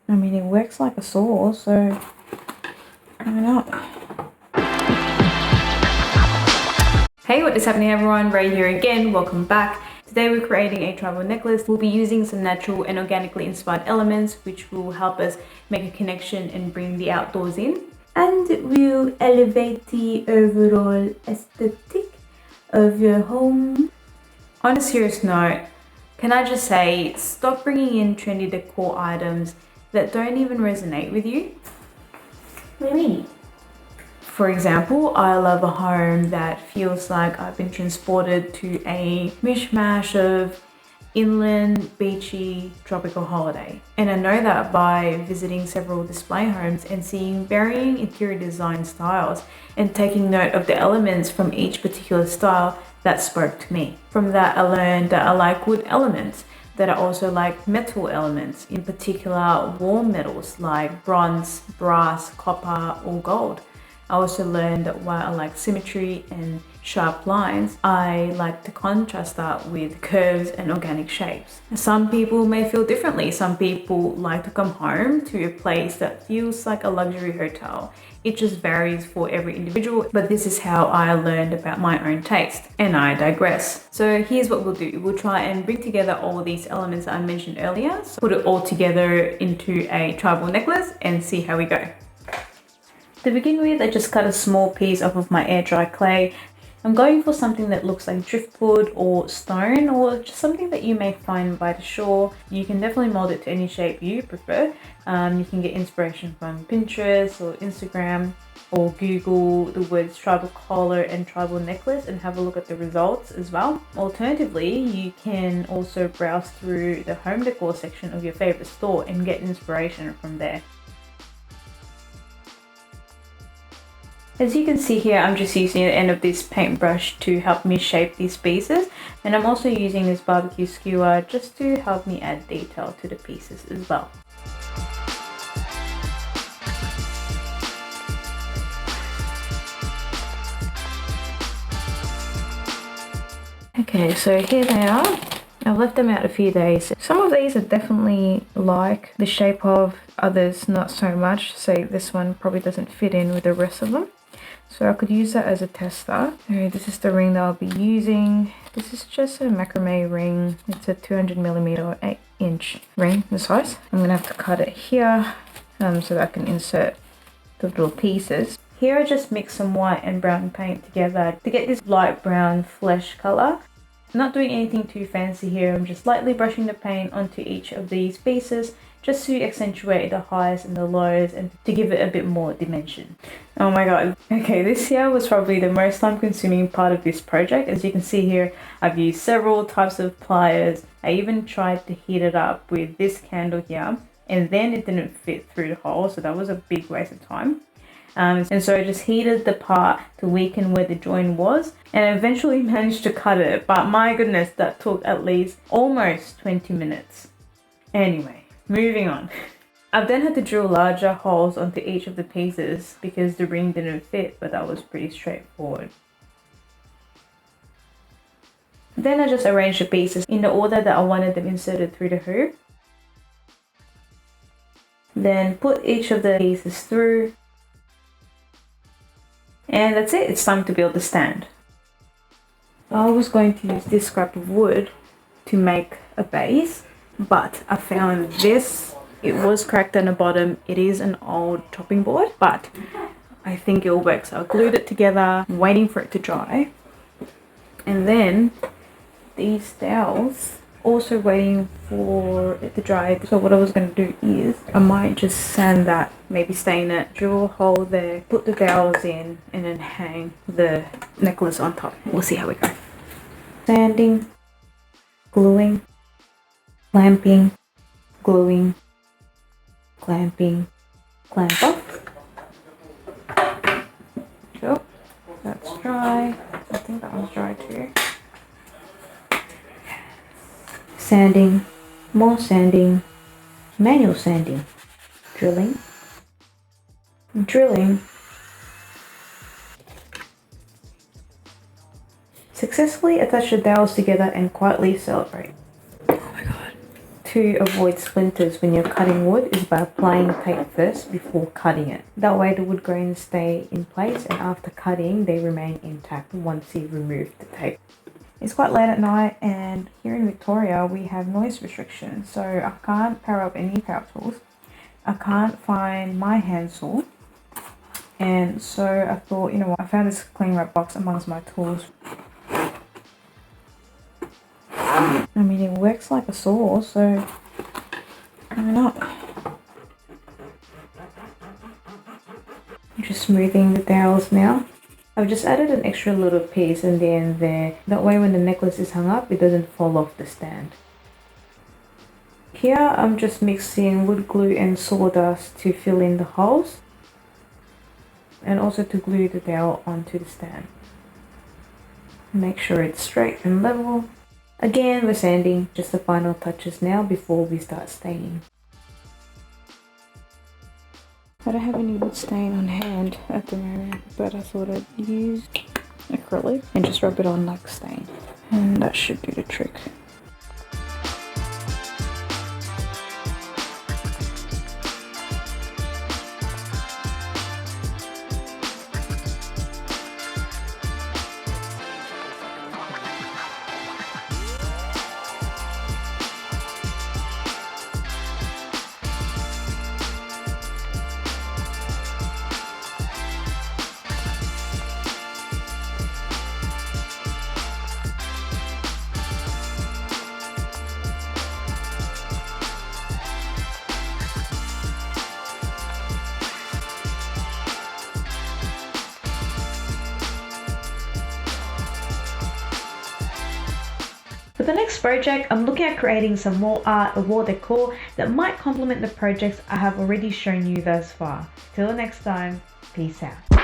I mean, it works like a saw, so why not? Hey, what is happening everyone? Ray here again, welcome back. Today we're creating a tribal necklace. We'll be using some natural and organically inspired elements which will help us make a connection and bring the outdoors in. And will elevate the overall aesthetic of your home. On a serious note, can I just say, stop bringing in trendy decor items that don't even resonate with you. What do you mean? For example, I love a home that feels like I've been transported to a mishmash of inland, beachy, tropical holiday. And I know that by visiting several display homes and seeing varying interior design styles and taking note of the elements from each particular style, that spoke to me. From that, I learned that I like wood elements, that I also like metal elements, in particular warm metals like bronze, brass, copper, or gold. I also learned that while I like symmetry and sharp lines, I like to contrast that with curves and organic shapes. Some people may feel differently. Some people like to come home to a place that feels like a luxury hotel. It just varies for every individual, but this is how I learned about my own taste, and I digress. So here's what we'll do. We'll try and bring together all these elements that I mentioned earlier, so put it all together into a tribal necklace and see how we go. To begin with, I just cut a small piece off of my air dry clay. I'm going for something that looks like driftwood or stone, or just something that you may find by the shore. You can definitely mold it to any shape you prefer. You can get inspiration from Pinterest or Instagram, or Google the words tribal collar and tribal necklace and have a look at the results as well. Alternatively, you can also browse through the home decor section of your favorite store and get inspiration from there. As you can see here, I'm just using the end of this paintbrush to help me shape these pieces, and I'm also using this barbecue skewer just to help me add detail to the pieces as well. Okay, so here they are. I've left them out a few days. Some of these I definitely like the shape of, others not so much. So this one probably doesn't fit in with the rest of them. So I could use that as a tester. Okay, this is the ring that I'll be using. This is just a macrame ring. It's a 200mm or 8-inch ring, the size. I'm gonna have to cut it here so that I can insert the little pieces. Here I just mix some white and brown paint together to get this light brown flesh color. I'm not doing anything too fancy here. I'm just lightly brushing the paint onto each of these pieces just to accentuate the highs and the lows and to give it a bit more dimension. Oh my god. Okay, this here was probably the most time consuming part of this project. As you can see here, I've used several types of pliers. I even tried to heat it up with this candle here, and then it didn't fit through the hole, so that was a big waste of time. And so I just heated the part to weaken where the joint was, and I eventually managed to cut it, but my goodness, that took at least almost 20 minutes. Anyway, moving on. I've then had to drill larger holes onto each of the pieces because the ring didn't fit, but that was pretty straightforward. Then I just arranged the pieces in the order that I wanted them inserted through the hoop. Then put each of the pieces through. And that's it, it's time to build the stand. I was going to use this scrap of wood to make a base, but I found this. It was cracked on the bottom. It is an old chopping board, but I think it'll work. So I glued it together, waiting for it to dry. And then these dowels, also waiting for it to dry. So what I was going to do is I might just sand that, maybe stain it, drill a hole there, put the dowels in, and then hang the necklace on top. We'll see how we go. Sanding, gluing, clamping, gluing, clamping, clamp off. So that's dry. I think that one's dry too. Sanding, more sanding, manual sanding, drilling, drilling. Successfully attach the dowels together and quietly celebrate. Oh my god. to avoid splinters when you're cutting wood is by applying tape first before cutting it. That way the wood grains stay in place, and after cutting they remain intact once you remove the tape. It's quite late at night, and here in Victoria we have noise restrictions, so I can't power up any power tools. I can't find my handsaw, and so I thought, you know what, I found this cling wrap box amongst my tools. I mean, it works like a saw, so why not? I'm just smoothing the dowels now. I've just added an extra little piece in the end there. That way when the necklace is hung up, it doesn't fall off the stand. Here I'm just mixing wood glue and sawdust to fill in the holes, and also to glue the dowel onto the stand. Make sure it's straight and level. Again, we're sanding, just the final touches now before we start staining. I don't have any wood stain on hand at the moment, but I thought I'd use acrylic and just rub it on like stain, and that should do the trick. For the next project, I'm looking at creating some more art or wall decor that might complement the projects I have already shown you thus far. Till next time, peace out.